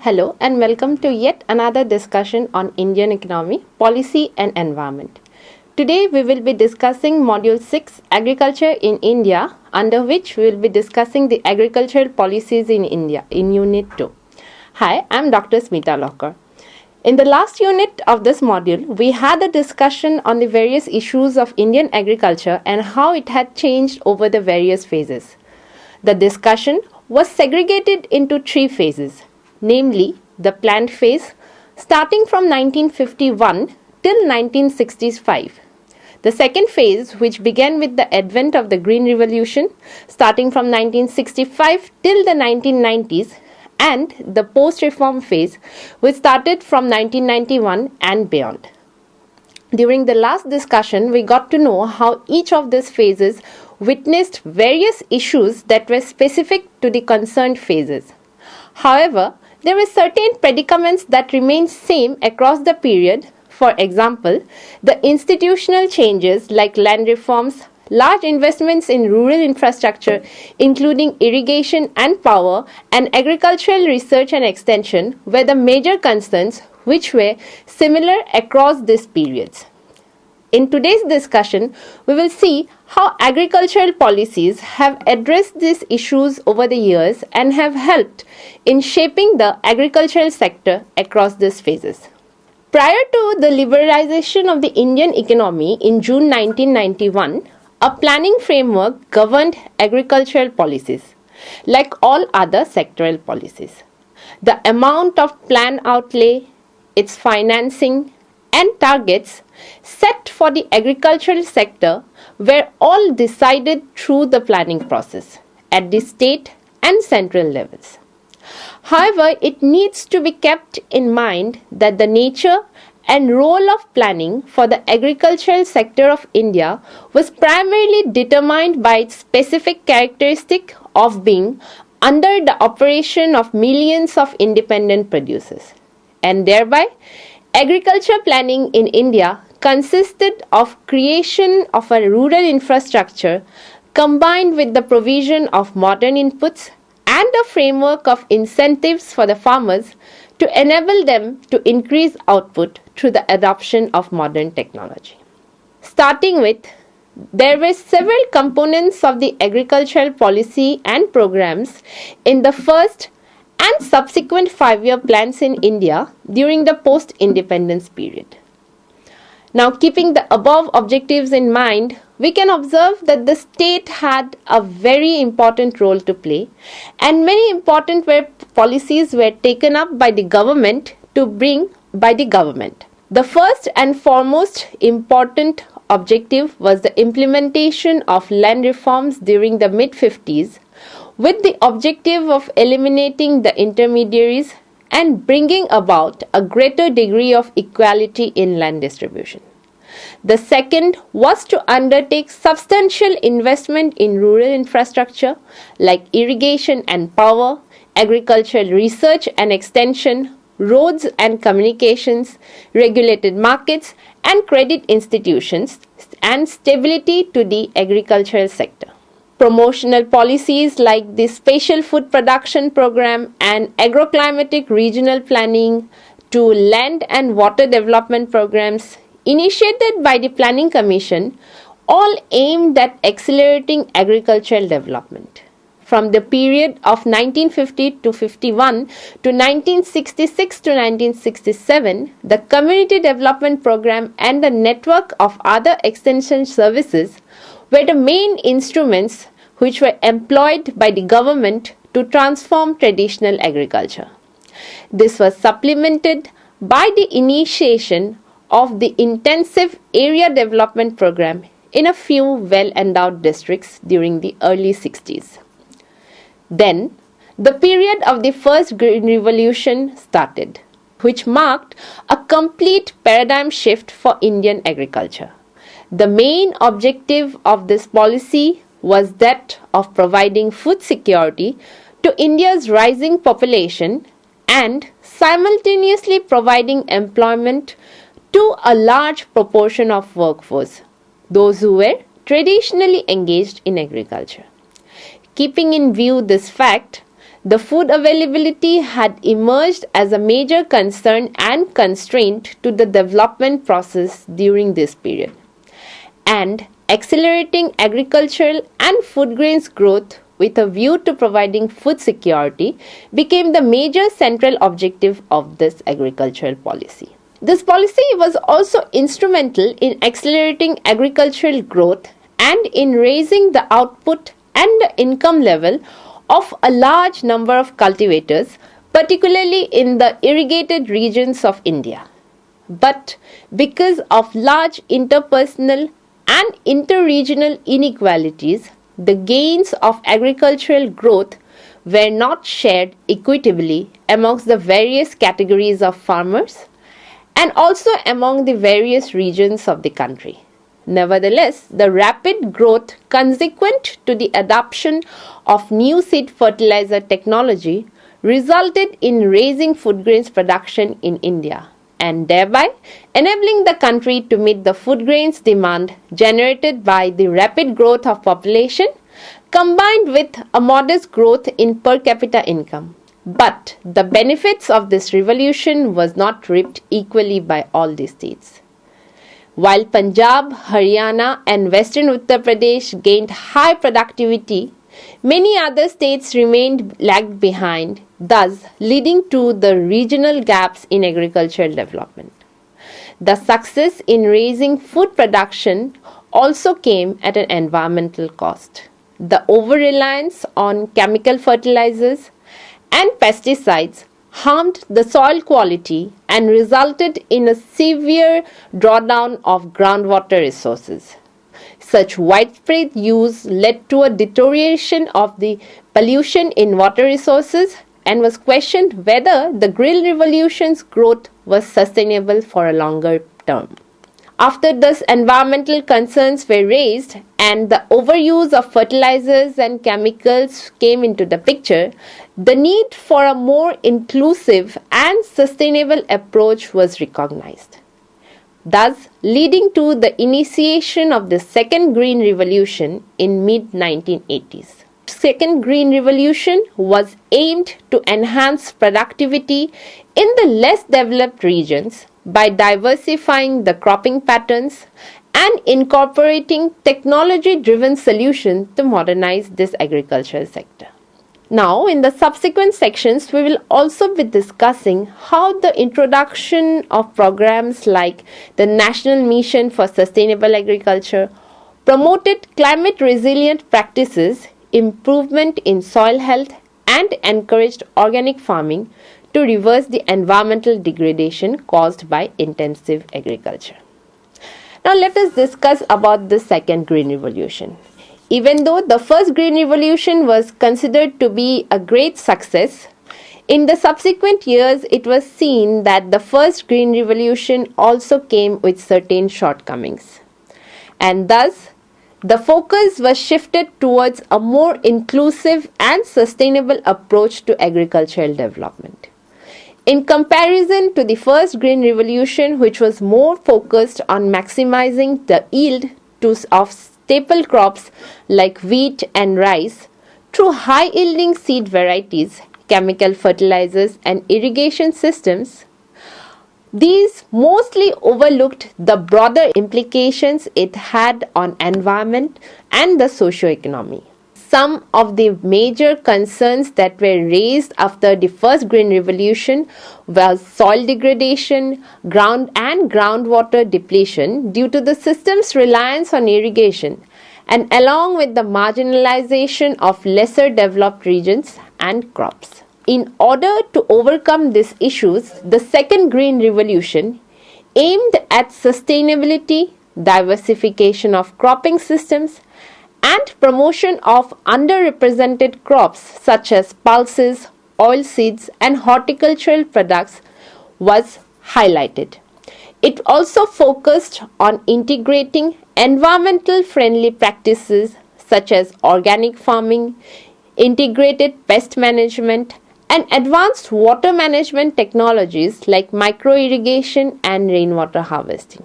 Hello and welcome to yet another discussion on Indian economy, policy and environment. Today we will be discussing Module 6 Agriculture in India, under which we will be discussing the agricultural policies in India in Unit 2. Hi, I am Dr. Smita Locker. In the last unit of this module, we had a discussion on the various issues of Indian agriculture and how it had changed over the various phases. The discussion was segregated into three phases, namely the planned phase starting from 1951 till 1965. The second phase, which began with the advent of the Green Revolution starting from 1965 till the 1990s, and the post-reform phase, which started from 1991 and beyond. During the last discussion, we got to know how each of these phases witnessed various issues that were specific to the concerned phases. However, there were certain predicaments that remained same across the period. For example, the institutional changes like land reforms, large investments in rural infrastructure including irrigation and power, and agricultural research and extension were the major concerns which were similar across these periods. In today's discussion, we will see how agricultural policies have addressed these issues over the years and have helped in shaping the agricultural sector across these phases. Prior to the liberalization of the Indian economy in June 1991, a planning framework governed agricultural policies, like all other sectoral policies. The amount of plan outlay, its financing, and targets set for the agricultural sector were all decided through the planning process at the state and central levels. However, it needs to be kept in mind that the nature and role of planning for the agricultural sector of India was primarily determined by its specific characteristic of being under the operation of millions of independent producers, and thereby agriculture planning in India consisted of creation of a rural infrastructure combined with the provision of modern inputs and a framework of incentives for the farmers to enable them to increase output through the adoption of modern technology. Starting with, there were several components of the agricultural policy and programs in the first and subsequent 5-year plans in India during the post-independence period. Now, keeping the above objectives in mind, we can observe that the state had a very important role to play, and many important policies were taken up by the government to bring by the government. The first and foremost important objective was the implementation of land reforms during the mid-50s, with the objective of eliminating the intermediaries and bringing about a greater degree of equality in land distribution. The second was to undertake substantial investment in rural infrastructure like irrigation and power, agricultural research and extension, roads and communications, regulated markets and credit institutions, and stability to the agricultural sector. Promotional policies like the Special Food Production Program and agroclimatic regional planning to land and water development programs initiated by the Planning Commission all aimed at accelerating agricultural development. From the period of 1950 to 51 to 1966 to 1967, the Community Development Program and the network of other extension services were the main instruments which were employed by the government to transform traditional agriculture. This was supplemented by the initiation of the intensive area development program in a few well-endowed districts during the early 60s. Then, the period of the first Green Revolution started, which marked a complete paradigm shift for Indian agriculture. The main objective of this policy was that of providing food security to India's rising population and simultaneously providing employment to a large proportion of workforce, those who were traditionally engaged in agriculture. Keeping in view this fact, The food availability had emerged as a major concern and constraint to the development process during this period. And accelerating agricultural and food grains growth with a view to providing food security became the major central objective of this agricultural policy. This policy was also instrumental in accelerating agricultural growth and in raising the output and the income level of a large number of cultivators, particularly in the irrigated regions of India. But because of large interpersonal and interregional inequalities, the gains of agricultural growth were not shared equitably amongst the various categories of farmers and also among the various regions of the country. Nevertheless, the rapid growth consequent to the adoption of new seed fertilizer technology resulted in raising food grains production in India and thereby enabling the country to meet the food grains demand generated by the rapid growth of population combined with a modest growth in per capita income. But the benefits of this revolution was not reaped equally by all the states. While Punjab, Haryana and Western Uttar Pradesh gained high productivity, many other states remained lagged behind, thus leading to the regional gaps in agricultural development. The success in raising food production also came at an environmental cost. The over-reliance on chemical fertilizers and pesticides harmed the soil quality and resulted in a severe drawdown of groundwater resources. Such widespread use led to a deterioration of the pollution in water resources and was questioned whether the Green Revolution's growth was sustainable for a longer term. After thus environmental concerns were raised and the overuse of fertilizers and chemicals came into the picture, the need for a more inclusive and sustainable approach was recognized, thus leading to the initiation of the Second Green Revolution in mid-1980s. Second Green Revolution was aimed to enhance productivity in the less developed regions by diversifying the cropping patterns and incorporating technology-driven solutions to modernize this agricultural sector. Now, in the subsequent sections, we will also be discussing how the introduction of programs like the National Mission for Sustainable Agriculture promoted climate-resilient practices, improvement in soil health, and encouraged organic farming to reverse the environmental degradation caused by intensive agriculture. Now let us discuss about the second Green Revolution. Even though the first Green Revolution was considered to be a great success, in the subsequent years it was seen that the first Green Revolution also came with certain shortcomings. And thus, the focus was shifted towards a more inclusive and sustainable approach to agricultural development. In comparison to the first Green Revolution, which was more focused on maximizing the yield of staple crops like wheat and rice through high-yielding seed varieties, chemical fertilizers and irrigation systems, these mostly overlooked the broader implications it had on environment and the socio-economy. Some of the major concerns that were raised after the first Green Revolution was soil degradation, groundwater depletion due to the system's reliance on irrigation, and along with the marginalization of lesser developed regions and crops. In order to overcome these issues, the second Green Revolution aimed at sustainability, diversification of cropping systems, and promotion of underrepresented crops such as pulses, oilseeds, and horticultural products was highlighted. It also focused on integrating environmental friendly practices such as organic farming, integrated pest management, and advanced water management technologies like micro irrigation and rainwater harvesting.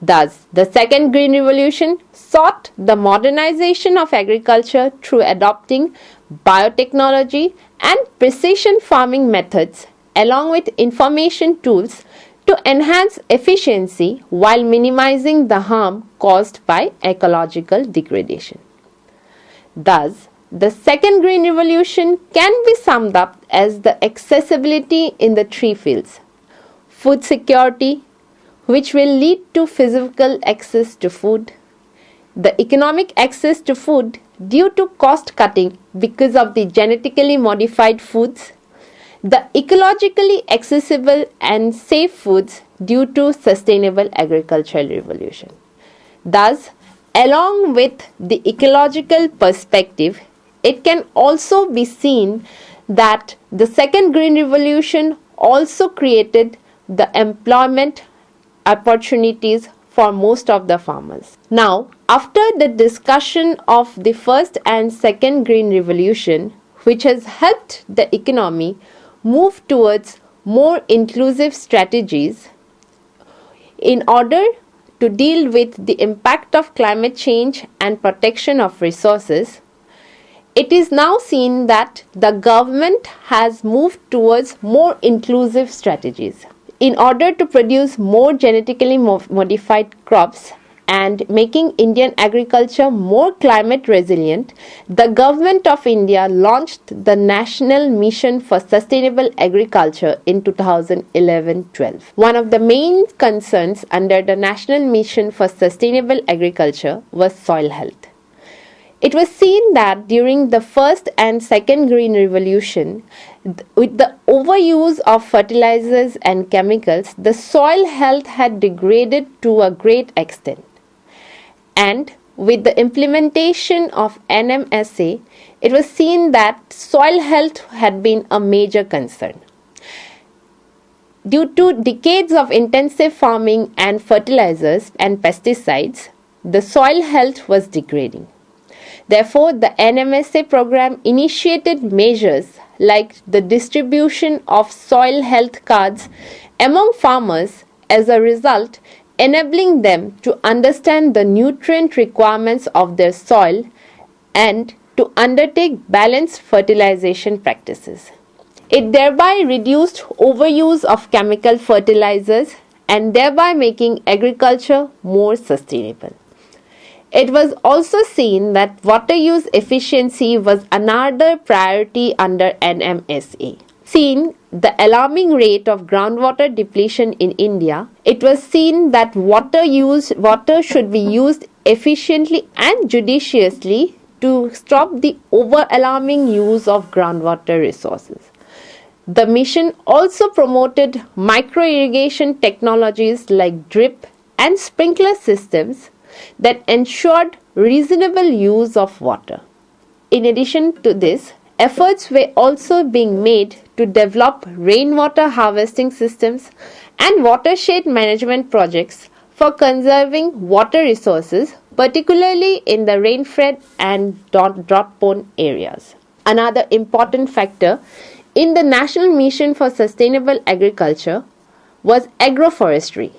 Thus, the second Green Revolution sought the modernization of agriculture through adopting biotechnology, and precision farming methods, along with information tools to enhance efficiency while minimizing the harm caused by ecological degradation. Thus, the second green revolution can be summed up as the accessibility in the three fields: food security, which will lead to physical access to food; the economic access to food due to cost cutting because of the genetically modified foods; the ecologically accessible and safe foods due to sustainable agricultural revolution. Thus, along with the ecological perspective, it can also be seen that the second green revolution also created the employment opportunities for most of the farmers. Now, after the discussion of the first and second green revolution, which has helped the economy move towards more inclusive strategies in order to deal with the impact of climate change and protection of resources, it is now seen that the government has moved towards more inclusive strategies. In order to produce more genetically modified crops and making Indian agriculture more climate resilient, the Government of India launched the National Mission for Sustainable Agriculture in 2011-12. One of the main concerns under the National Mission for Sustainable Agriculture was soil health. It was seen that during the first and second green revolution, with the overuse of fertilizers and chemicals, the soil health had degraded to a great extent. And with the implementation of NMSA, it was seen that soil health had been a major concern. Due to decades of intensive farming and fertilizers and pesticides, the soil health was degrading. Therefore, the NMSA program initiated measures like the distribution of soil health cards among farmers, as a result, enabling them to understand the nutrient requirements of their soil and to undertake balanced fertilization practices. It thereby reduced overuse of chemical fertilizers and thereby making agriculture more sustainable. It was also seen that water use efficiency was another priority under NMSA. Seeing the alarming rate of groundwater depletion in India, it was seen that water should be used efficiently and judiciously to stop the over-alarming use of groundwater resources. The mission also promoted micro-irrigation technologies like drip and sprinkler systems that ensured reasonable use of water. In addition to this, efforts were also being made to develop rainwater harvesting systems and watershed management projects for conserving water resources, particularly in the rain-fed and drought-prone areas. Another important factor in the National Mission for Sustainable Agriculture was agroforestry.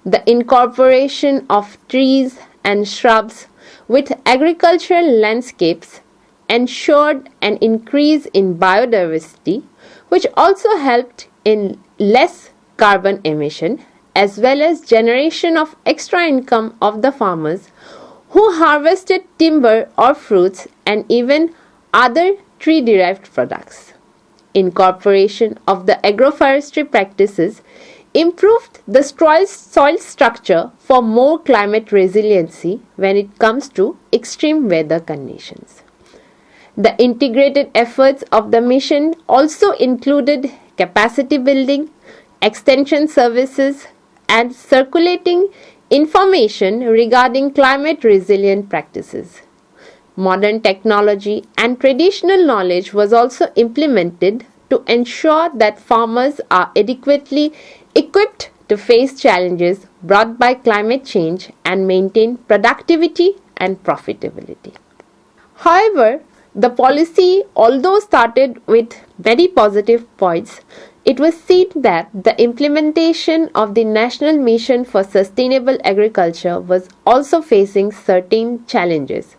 The incorporation of trees and shrubs with agricultural landscapes ensured an increase in biodiversity, which also helped in less carbon emission as well as generation of extra income of the farmers who harvested timber or fruits and even other tree-derived products. Incorporation of the agroforestry practices improved the soil structure for more climate resiliency when it comes to extreme weather conditions. The integrated efforts of the mission also included capacity building, extension services, and circulating information regarding climate resilient practices. Modern technology and traditional knowledge was also implemented to ensure that farmers are adequately equipped to face challenges brought by climate change and maintain productivity and profitability. However, the policy, although started with very positive points, it was seen that the implementation of the National Mission for Sustainable Agriculture was also facing certain challenges,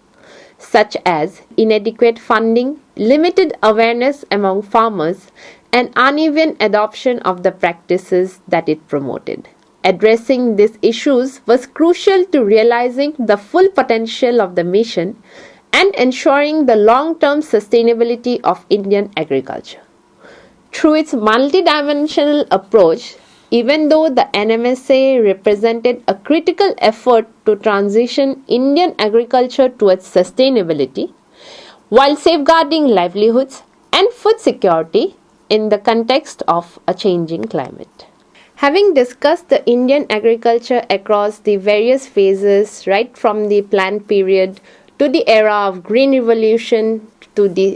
such as inadequate funding, limited awareness among farmers, and uneven adoption of the practices that it promoted. Addressing these issues was crucial to realizing the full potential of the mission and ensuring the long-term sustainability of Indian agriculture. Through its multidimensional approach, even though the NMSA represented a critical effort to transition Indian agriculture towards sustainability, while safeguarding livelihoods and food security in the context of a changing climate. Having discussed the Indian agriculture across the various phases, right from the plant period to the era of Green Revolution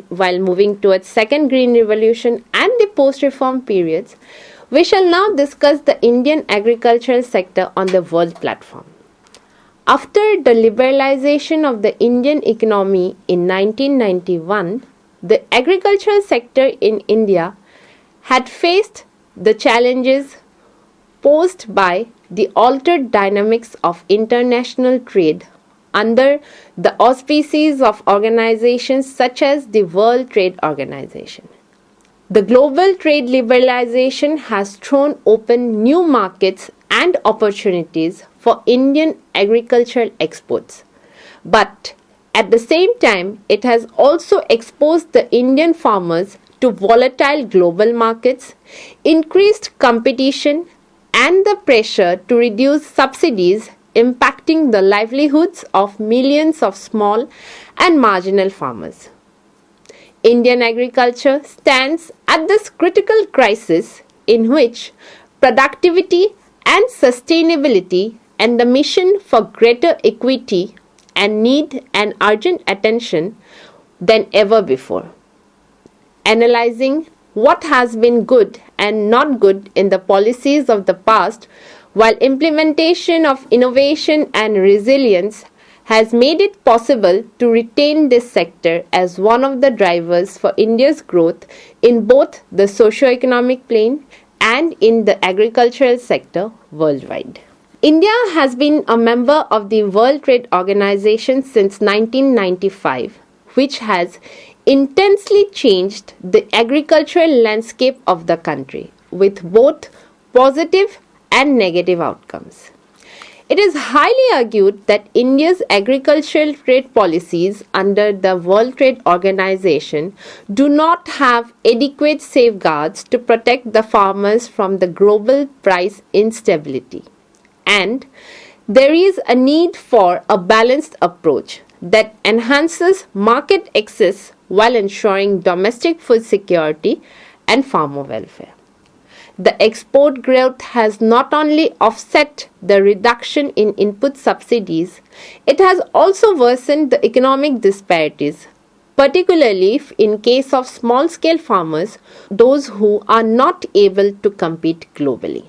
while moving towards Second Green Revolution and the post-reform periods, we shall now discuss the Indian agricultural sector on the world platform. After the liberalization of the Indian economy in 1991, the agricultural sector in India had faced the challenges posed by the altered dynamics of international trade under the auspices of organizations such as the World Trade Organization. The global trade liberalization has thrown open new markets and opportunities for Indian agricultural exports. But at the same time, it has also exposed the Indian farmers to volatile global markets, increased competition, and the pressure to reduce subsidies impacting the livelihoods of millions of small and marginal farmers. Indian agriculture stands at this critical crisis in which productivity and sustainability and the mission for greater equity and need an urgent attention than ever before. Analyzing what has been good and not good in the policies of the past, while implementation of innovation and resilience has made it possible to retain this sector as one of the drivers for India's growth in both the socio-economic plane and in the agricultural sector worldwide. India has been a member of the World Trade Organization since 1995, which has intensely changed the agricultural landscape of the country with both positive and negative outcomes. It is highly argued that India's agricultural trade policies under the World Trade Organization do not have adequate safeguards to protect the farmers from the global price instability. And there is a need for a balanced approach that enhances market access while ensuring domestic food security and farmer welfare. The export growth has not only offset the reduction in input subsidies, it has also worsened the economic disparities, particularly in case of small-scale farmers, those who are not able to compete globally.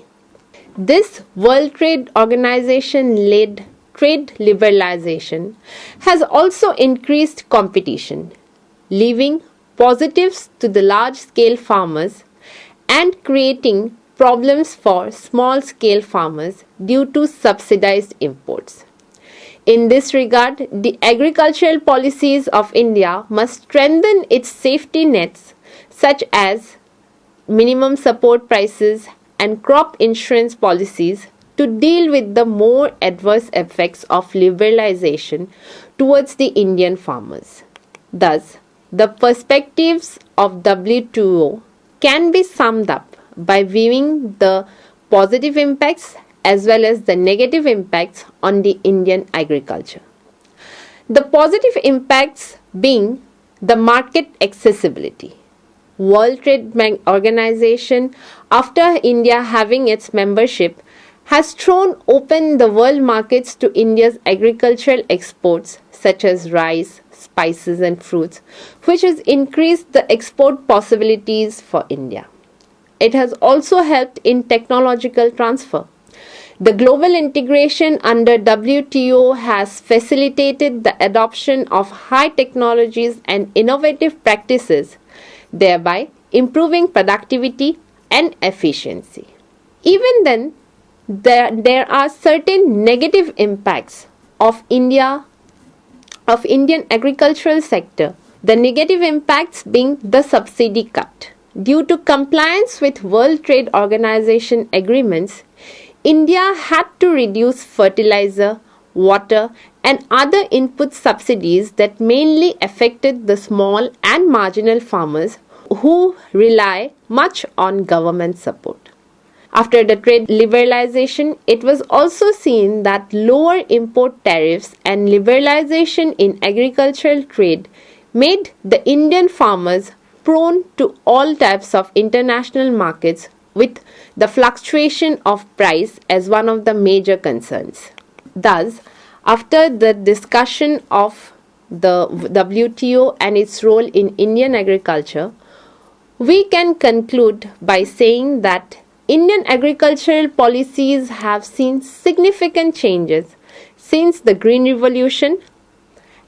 This World Trade Organization-led trade liberalization has also increased competition, leaving positives to the large-scale farmers and creating problems for small-scale farmers due to subsidized imports. In this regard, the agricultural policies of India must strengthen its safety nets such as minimum support prices and crop insurance policies to deal with the more adverse effects of liberalization towards the Indian farmers. Thus, the perspectives of WTO can be summed up by viewing the positive impacts as well as the negative impacts on the Indian agriculture. The positive impacts being the market accessibility. World Trade Organization, after India having its membership, has thrown open the world markets to India's agricultural exports such as rice, spices and fruits, which has increased the export possibilities for India. It has also helped in technological transfer. The global integration under WTO has facilitated the adoption of high technologies and innovative practices, thereby improving productivity and efficiency. Even then, there are certain negative impacts of Indian agricultural sector The negative impacts being the subsidy cut. Due to compliance with World Trade Organization agreements, India had to reduce fertilizer, water, and other input subsidies that mainly affected the small and marginal farmers who rely much on government support. After the trade liberalization, it was also seen that lower import tariffs and liberalization in agricultural trade made the Indian farmers prone to all types of international markets, with the fluctuation of price as one of the major concerns. Thus, after the discussion of the WTO and its role in Indian agriculture, we can conclude by saying that Indian agricultural policies have seen significant changes since the Green Revolution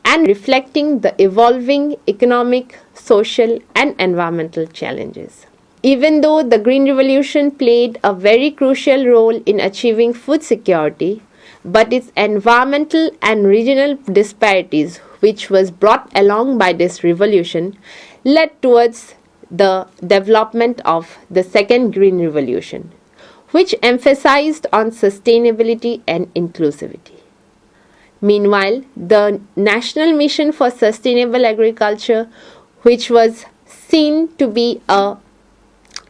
and reflecting the evolving economic, social, and environmental challenges. Even though the Green Revolution played a very crucial role in achieving food security, but its environmental and regional disparities, which was brought along by this revolution, led towards the development of the second Green Revolution, which emphasized on sustainability and inclusivity. Meanwhile, the National Mission for Sustainable Agriculture, which was seen to be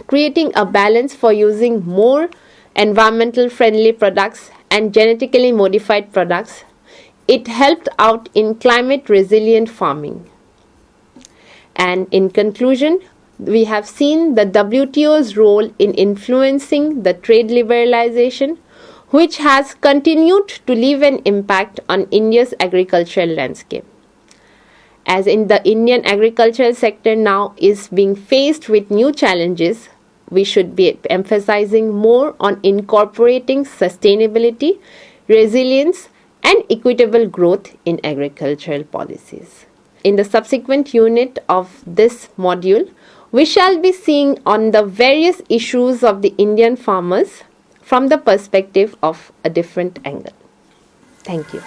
creating a balance for using more environmental friendly products and genetically modified products, it helped out in climate resilient farming. And in conclusion, we have seen the WTO's role in influencing the trade liberalization, which has continued to leave an impact on India's agricultural landscape. As in the Indian agricultural sector now is being faced with new challenges, we should be emphasizing more on incorporating sustainability, resilience, and equitable growth in agricultural policies. In the subsequent unit of this module, we shall be seeing on the various issues of the Indian farmers from the perspective of a different angle. Thank you.